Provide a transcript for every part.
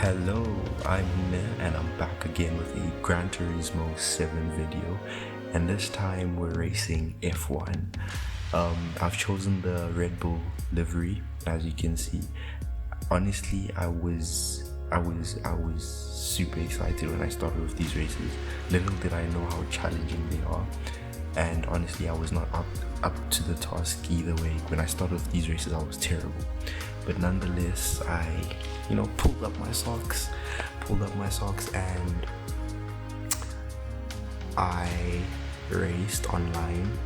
Hello, I'm Ne and I'm back again with a Gran Turismo 7 video, and this time we're racing F1. I've chosen the Red Bull livery, as you can see. Honestly, I was super excited when I started with these races. Little did I know how challenging they are, and honestly I was not up to the task either way. When I started with these races I was terrible, but nonetheless I pulled up my socks and I raced online,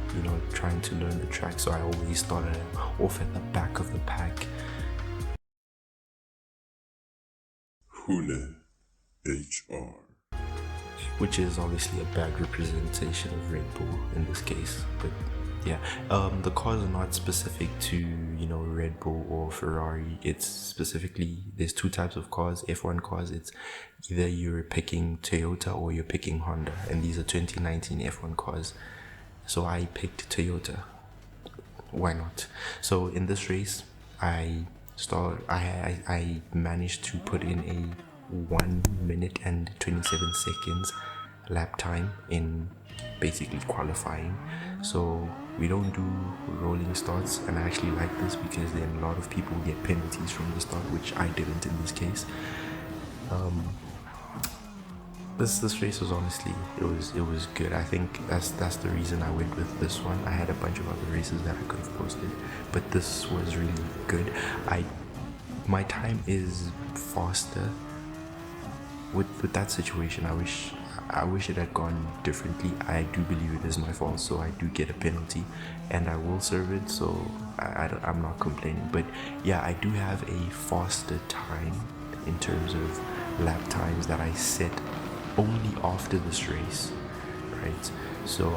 trying to learn the track. So I always started off at the back of the pack. Hune HR, which is obviously a bad representation of Red Bull in this case. But yeah, the cars are not specific to Red Bull or Ferrari. It's specifically, there's two types of cars, F1 cars. It's either you're picking Toyota or you're picking Honda, and these are 2019 F1 cars. So I picked Toyota. Why not? So in this race I managed to put in a 1 minute and 27 seconds lap time in basically qualifying. So we don't do rolling starts, and I actually like this because then a lot of people get penalties from the start, which I didn't in this case. This race was honestly, it was good. I think that's the reason I went with this one. I had a bunch of other races that I could have posted, but this was really good. My time is faster. With that situation, I wish it had gone differently. I do believe it is my fault, so I do get a penalty and I will serve it, so I'm not complaining. But yeah, I do have a faster time in terms of lap times that I set only after this race, right? So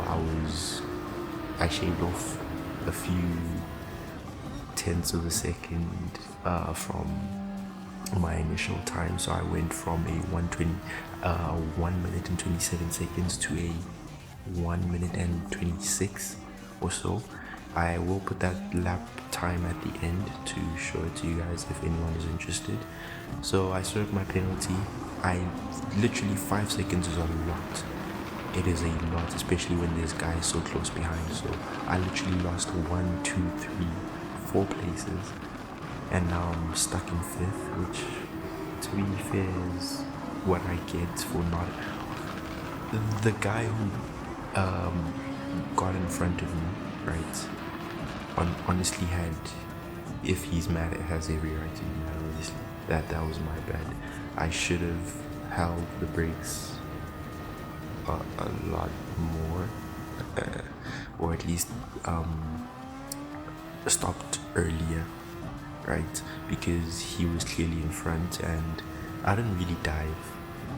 I shaved off a few tenths of a second from my initial time. So I went from a 1 minute and 27 seconds to a 1 minute and 26 or so. I will put that lap time at the end to show it to you guys if anyone is interested. So I served my penalty. Literally 5 seconds is a lot. It is a lot, especially when there's guys so close behind. So I literally lost 1, 2, 3, 4 places, and now I'm stuck in 5th, which to be fair is what I get for not. The guy who got in front of me, right, honestly had, if he's mad, it has every right to be mad. Obviously, that was my bad. I should have held the brakes a lot more, or at least stopped earlier, right? Because he was clearly in front, and I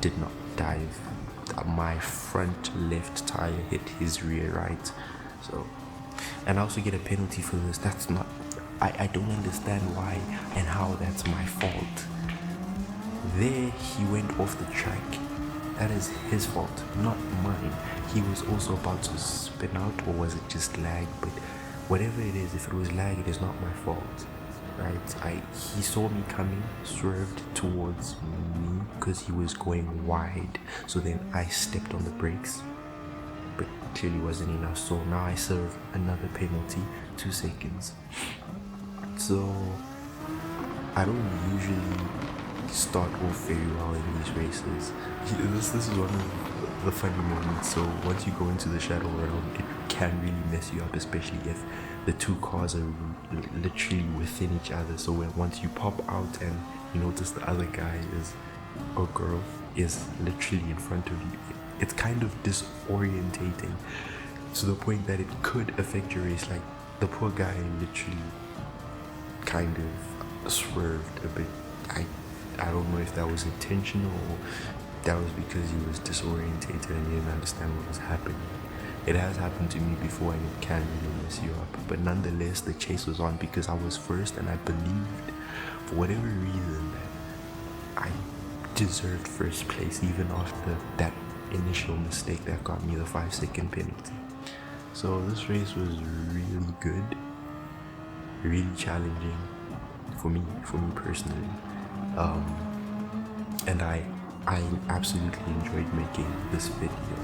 did not dive. My front left tire hit his rear right. So, and I also get a penalty for this. That's not, I don't understand why and how that's my fault. There he went off the track. That is his fault, not mine. He was also about to spin out, or was it just lag? But whatever it is, if it was lag, it is not my fault, right? He saw me coming, swerved towards me because he was going wide. So then I stepped on the brakes, but clearly wasn't enough. So now I serve another penalty, 2 seconds. So I don't usually start off very well in these races. This is one of the funny moments. So once you go into the shadow realm, it can really mess you up, especially if the two cars are literally within each other. So once you pop out and you notice the other guy or girl is literally in front of you, it's kind of disorientating to the point that it could affect your race. Like, the poor guy literally kind of swerved a bit. I don't know if that was intentional or that was because he was disorientated and he didn't understand what was happening. It has happened to me before, and it can really mess you up. But nonetheless, the chase was on because I was first, and I believed for whatever reason that I deserved first place even after that initial mistake that got me the 5-second penalty. So this race was really good, really challenging for me personally. and I absolutely enjoyed making this video.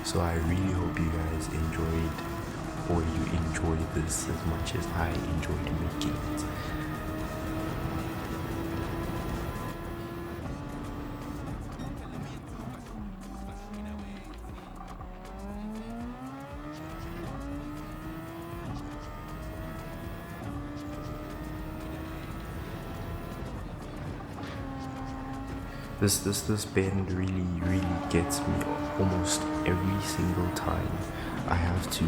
So I really hope you guys enjoyed, or you enjoy this as much as I enjoyed making it. This bend really gets me almost every single time. I have to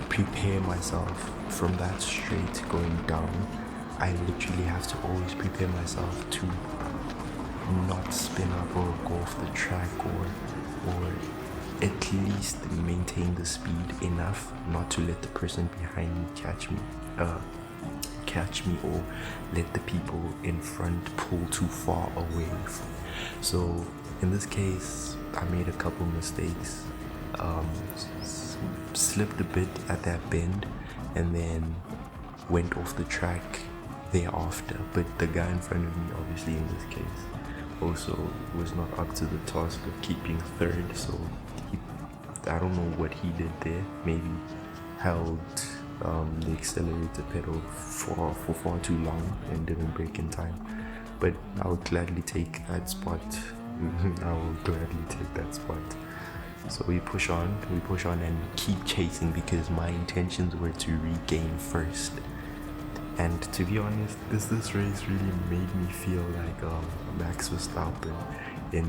prepare myself from that straight going down. I literally have to always prepare myself to not spin up or go off the track, or at least maintain the speed enough not to let the person behind me catch me, or let the people in front pull too far away. So in this case, I made a couple mistakes, slipped a bit at that bend, and then went off the track thereafter. But the guy in front of me, obviously in this case, also was not up to the task of keeping third, so I don't know what he did there. Maybe held the accelerator pedal for far too long and didn't brake in time. But I would gladly take that spot. I will gladly take that spot. So we push on and keep chasing, because my intentions were to regain first. And to be honest, this race really made me feel like Max Verstappen in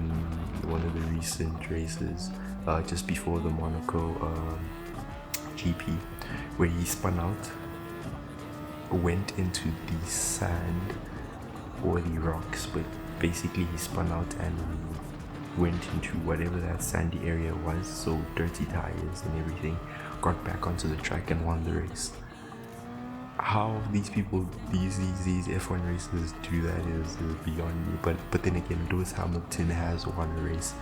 one of the recent races, just before the Monaco GP, where he spun out, went into the sand or the rocks, but basically he spun out and went into whatever that sandy area was, so dirty tires and everything, got back onto the track and won the race. How these people, these F1 racers do that is beyond me. But then again, Lewis Hamilton has won a race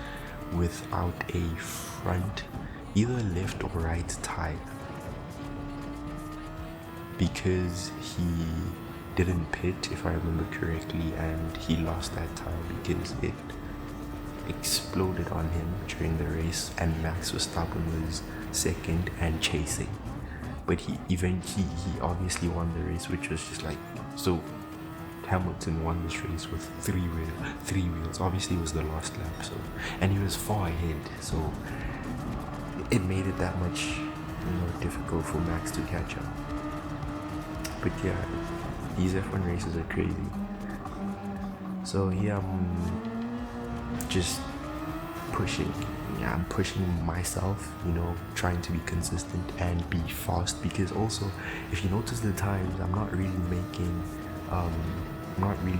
without a front, either left or right tire, because he didn't pit, if I remember correctly, and he lost that tire because it exploded on him during the race, and Max Verstappen was second and chasing. But he obviously won the race, which was just like, so Hamilton won this race with three wheels. Obviously it was the last lap, so, and he was far ahead, so it made it that much difficult for Max to catch up. But yeah, these F1 races are crazy. So here I'm just pushing. Yeah, I'm pushing myself, trying to be consistent and be fast, because also, if you notice the times, I'm not really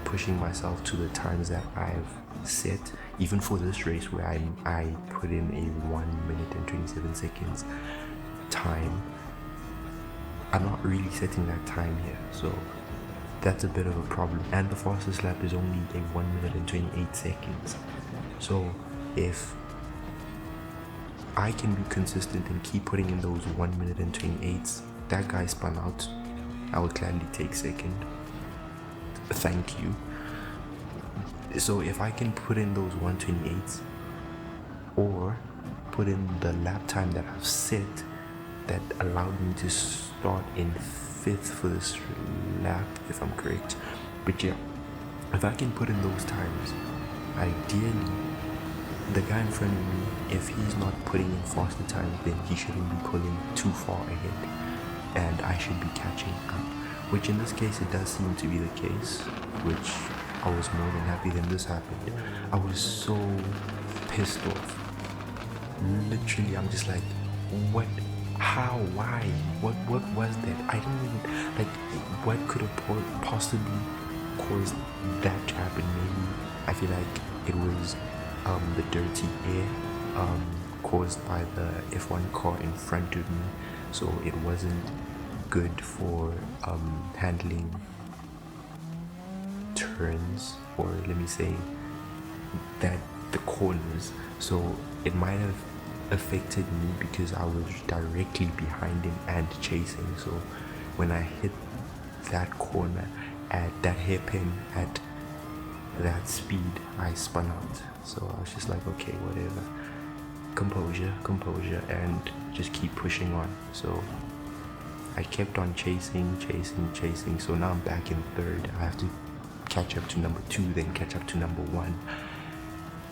pushing myself to the times that I've set, even for this race where I put in a 1 minute and 27 seconds time. I'm not really setting that time here, so that's a bit of a problem. And the fastest lap is only a 1 minute and 28 seconds. So if I can be consistent and keep putting in those 1 minute and 28s, that guy spun out, I would gladly take second. Thank you. So if I can put in those 128s, or put in the lap time that I've set that allowed me to start in 5th for this lap, if I'm correct. But yeah, if I can put in those times, ideally the guy in front of me, if he's not putting in faster times, then he shouldn't be pulling too far ahead, and I should be catching up, which in this case it does seem to be the case, which I was more than happy when this happened. I was so pissed off. Literally, I'm just like, what? How? Why? What was that? I don't even, like, what could have possibly caused that to happen? Maybe, I feel like it was the dirty air caused by the F1 car in front of me, so it wasn't good for handling turns, or let me say that the corners. So it might have affected me because I was directly behind him and chasing. So when I hit that corner at that hairpin at that speed, I spun out. So I was just like, okay, whatever. Composure, and just keep pushing on. So I kept on chasing. So now I'm back in third. I have to catch up to number 2, then catch up to number 1,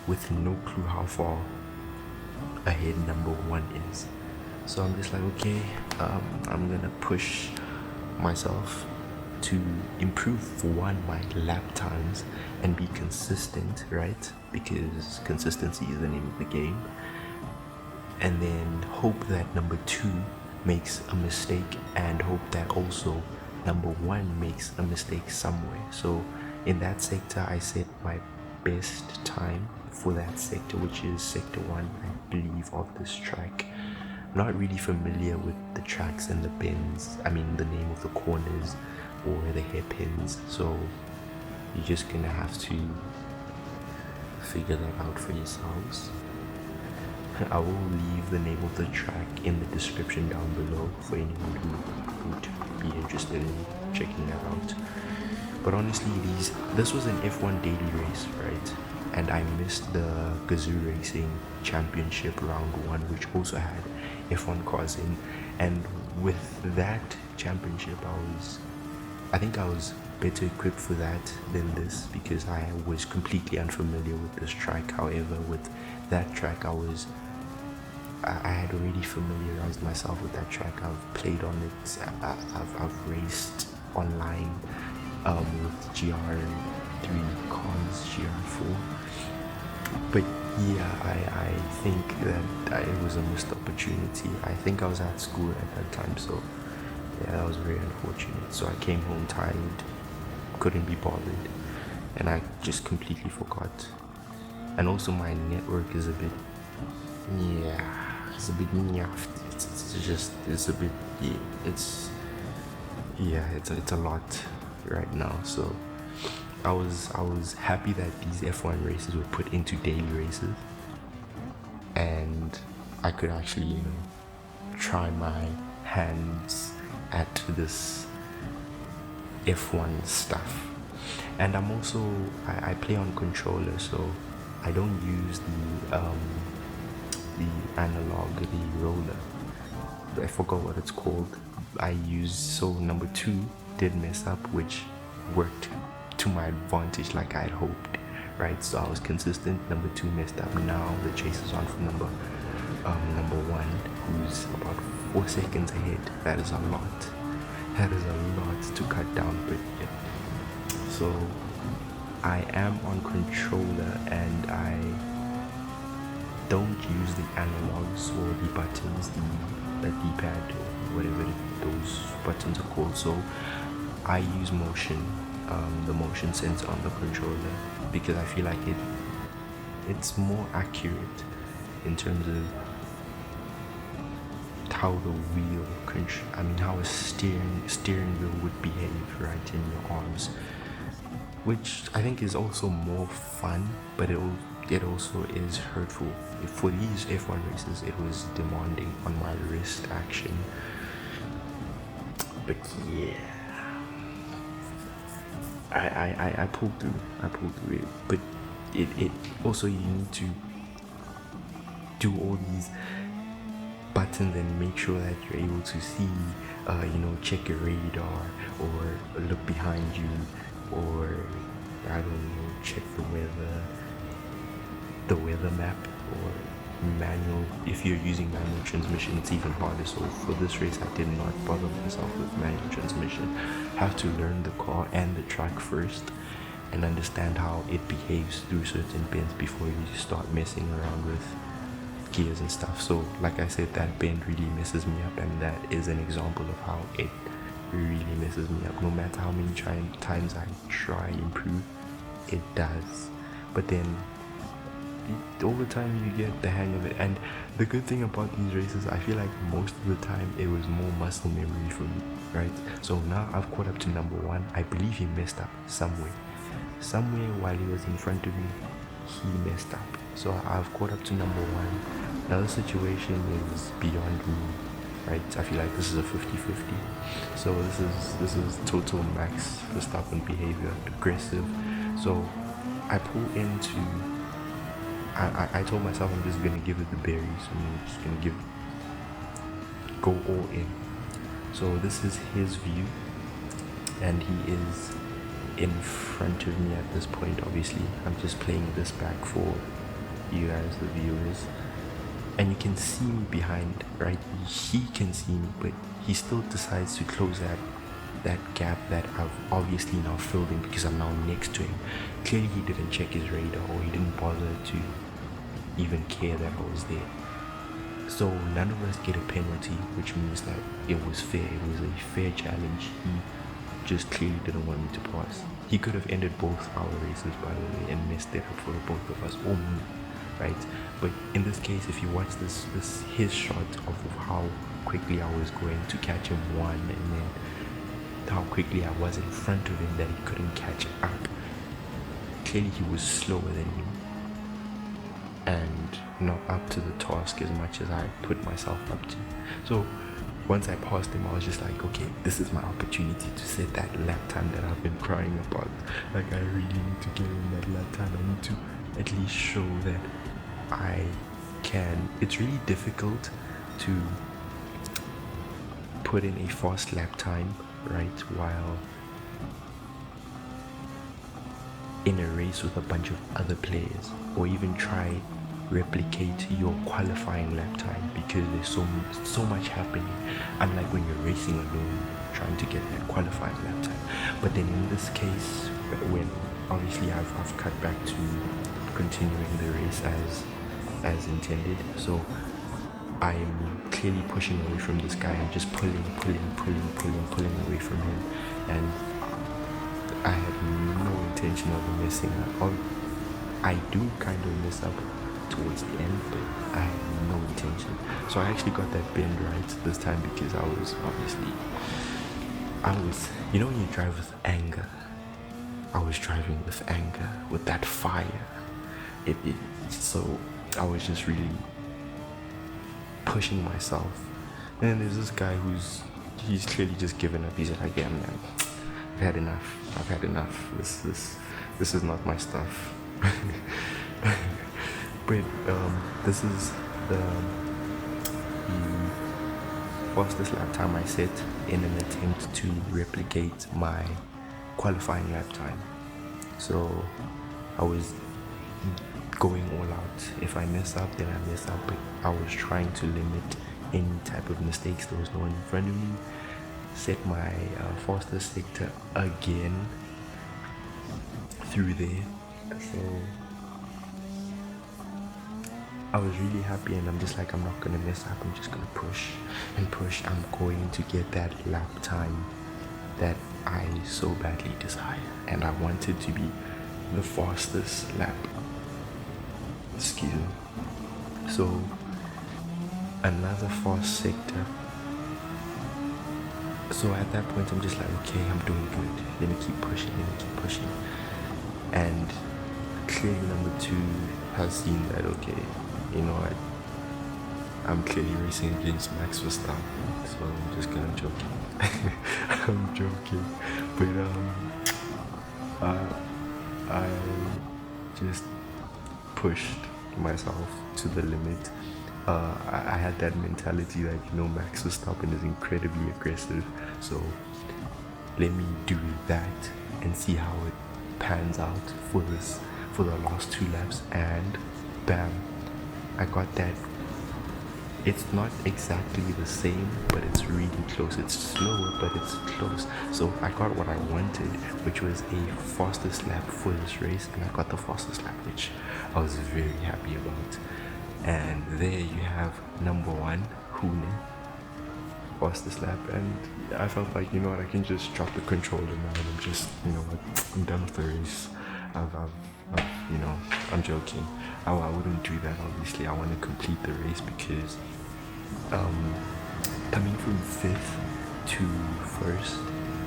with no clue how far ahead number 1 is. So I'm just like, okay, I'm gonna push myself to improve, for one, my lap times and be consistent, right? Because consistency is the name of the game. And then hope that number 2 makes a mistake, and hope that also number 1 makes a mistake somewhere. So in that sector, I set my best time for that sector, which is sector 1, I believe, of this track. Not really familiar with the tracks and the bends, I mean the name of the corners or the hairpins, so you're just gonna have to figure that out for yourselves. I will leave the name of the track in the description down below for anyone who would be interested in checking that out. But honestly, this was an F1 daily race, right? And I missed the Gazoo Racing Championship round 1, which also had F1 cars in. And with that championship, I think I was better equipped for that than this, because I was completely unfamiliar with this track. However, with that track, I had already familiarized myself with that track. I've played on it. I've raced online with GR3 cars, GR4. But yeah, I think that it was a missed opportunity. I think I was at school at that time, so yeah, that was very unfortunate. So I came home tired, couldn't be bothered, and I just completely forgot. And also my network is a bit, it's a bit it's a lot right now. So I was happy that these F1 races were put into daily races, and I could actually, try my hands at this F1 stuff. And I'm also, I play on controller, so I don't use the analog, the roller. I forgot what it's called. So number 2 did mess up, which worked to my advantage like I had hoped, right? So I was consistent. Number 2 messed up. Now the chase is on for number 1, who's about 4 seconds ahead. That is a lot to cut down, but yeah. So I am on controller, and I don't use the analogs or the buttons, the D-pad or whatever those buttons are called. So I use motion, the motion sensor on the controller, because I feel like it's more accurate in terms of how the wheel, how a steering wheel would behave right in your arms, which I think is also more fun, but it also is hurtful. For these F1 races, it was demanding on my wrist action. But yeah, I pulled through it. But it also, you need to do all these buttons and make sure that you're able to see, check your radar, or look behind you, or I don't know, check the weather map, or manual. If you're using manual transmission, it's even harder. So for this race, I did not bother myself with manual transmission. Have to learn the car and the track first, and understand how it behaves through certain bends before you start messing around with gears and stuff. So like I said, that bend really messes me up, and that is an example of how it really messes me up. No matter how many times I try improve, it does. But then over time you get the hang of it. And the good thing about these races, I feel like most of the time it was more muscle memory for me, right? So now I've caught up to number 1. I believe he messed up somewhere while he was in front of me. He messed up, so I've caught up to number 1. Now the situation is beyond me, right? I feel like this is a 50-50. So this is total max Verstappen behavior, aggressive. So I pull into. I told myself I'm just gonna give it the berries. I'm just gonna go all in. So this is his view, and he is in front of me at this point. Obviously, I'm just playing this back for you guys, the viewers, and you can see me behind, right? He can see me, but he still decides to close that gap that I've obviously now filled in because I'm now next to him. Clearly he didn't check his radar, or he didn't bother to even care that I was there. So none of us get a penalty, which means that it was fair. It was a fair challenge. He just clearly didn't want me to pass. He could have ended both our races, by the way, and messed it up for both of us, or me, right? But in this case, if you watch this his shot of how quickly I was going to catch him one, and then how quickly I was in front of him that he couldn't catch up. Clearly he was slower than me and not up to the task as much as I put myself up to. So once I passed him, I was just like, okay, this is my opportunity to set that lap time that I've been crying about. Like, I really need to get in that lap time. I need to at least show that I can. It's really difficult to put in a fast lap time, right, while in a race with a bunch of other players, or even try replicate your qualifying lap time, because there's so much happening, unlike when you're racing alone trying to get that qualifying lap time. But then in this case, when obviously I've cut back to continuing the race as intended, so I'm clearly pushing away from this guy and just pulling away from him, and I had no intention of messing up. I do kind of mess up towards the end, but I had no intention. So I actually got that bend right this time, because I was you know when you drive with anger, I was driving with anger, with that fire. So I was just really pushing myself. And then there's this guy he's clearly just given up. He's like, yeah, man, I've had enough. This is not my stuff. But this is the fastest lap time I set in an attempt to replicate my qualifying lap time. So I was going all out. If I mess up, then I mess up, but I was trying to limit any type of mistakes. There was no one in front of me. Set my fastest sector again through there. So I was really happy, and I'm just like, I'm not gonna mess up. I'm just gonna push and push. I'm going to get that lap time that I so badly desire, and I wanted to be the fastest lap. Excuse me. So another fast sector. So at that point, I'm just like, okay, I'm doing good. Let me keep pushing. And clearly number two has seen that, okay, you know what, I'm clearly racing against Max Verstappen, so I'm just gonna joking. I'm joking. But I just pushed myself to the limit. I had that mentality that, you know, Max Verstappen is incredibly aggressive, so let me do that and see how it pans out for the last two laps. And bam, I got that. It's not exactly the same, but it's really close. It's slower, but it's close. So I got what I wanted, which was a fastest lap for this race, and I got the fastest lap, which I was very happy about. And there you have number one, Hune, fastest lap. And I felt like, you know what, I can just drop the controller now, and I'm just, you know what, I'm done with the race. I've you know, I'm joking. I wouldn't do that, obviously. I want to complete the race, because coming from fifth to first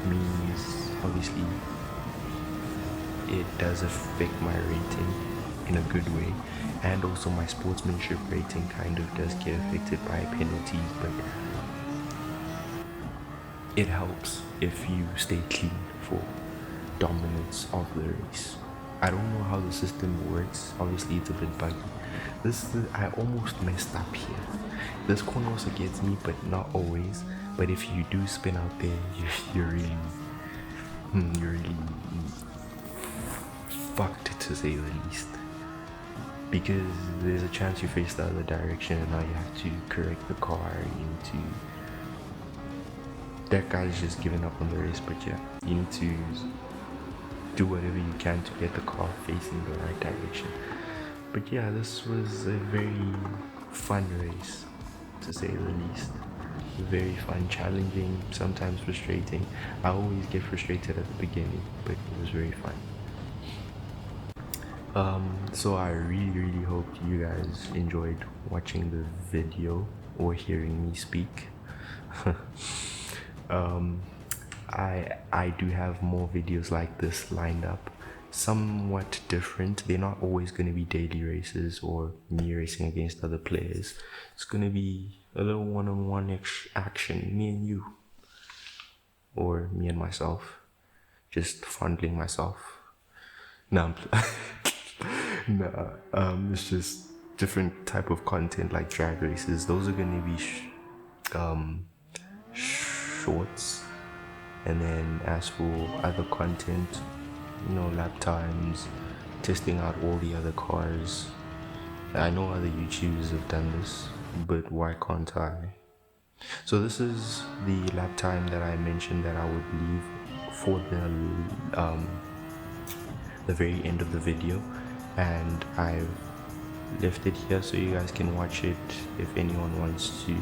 means, obviously, it does affect my rating in a good way, and also my sportsmanship rating kind of does get affected by penalties, but it helps if you stay clean for dominance of the race. I don't know how the system works. Obviously, it's a bit buggy. I almost messed up here. This corner also gets me, but not always. But if you do spin out there, you're really fucked, to say the least. Because there's a chance you face the other direction, and now you have to correct the car. You need to. That guy's just giving up on the race, but yeah, you need to do whatever you can to get the car facing the right direction. But yeah, this was a very fun race, to say the least. Very fun, challenging, sometimes frustrating. I always get frustrated at the beginning, but it was very fun. So I really hope you guys enjoyed watching the video or hearing me speak. I do have more videos like this lined up, somewhat different. They're not always going to be daily races or me racing against other players. It's going to be a little one-on-one action, me and you, or me and myself, just fondling myself. No, no, it's just different type of content like drag races. Those are going to be shorts. And then as for other content, lap times, testing out all the other cars. I know other YouTubers have done this, but why can't I? So this is the lap time that I mentioned that I would leave for the very end of the video, and I've left it here so you guys can watch it if anyone wants to.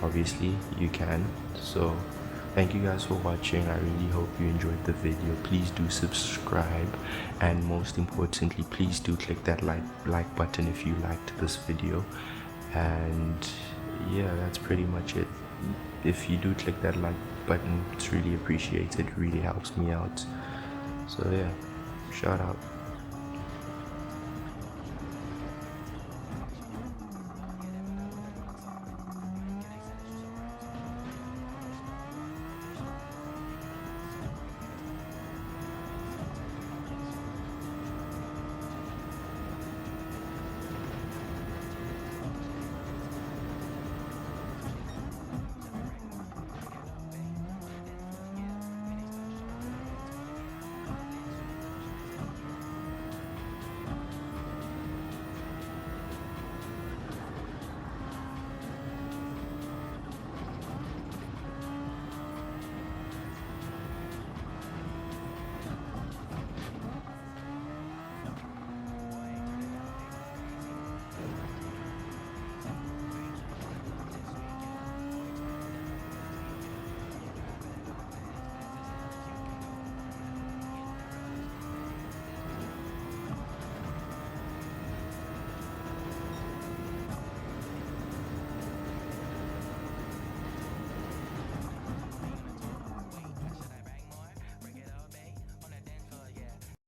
Obviously you can. So thank you guys for watching. I really hope you enjoyed the video. Please do subscribe, and most importantly, please do click that like button if you liked this video. And yeah, that's pretty much it. If you do click that like button, it's really appreciated. It really helps me out. So yeah, shout out.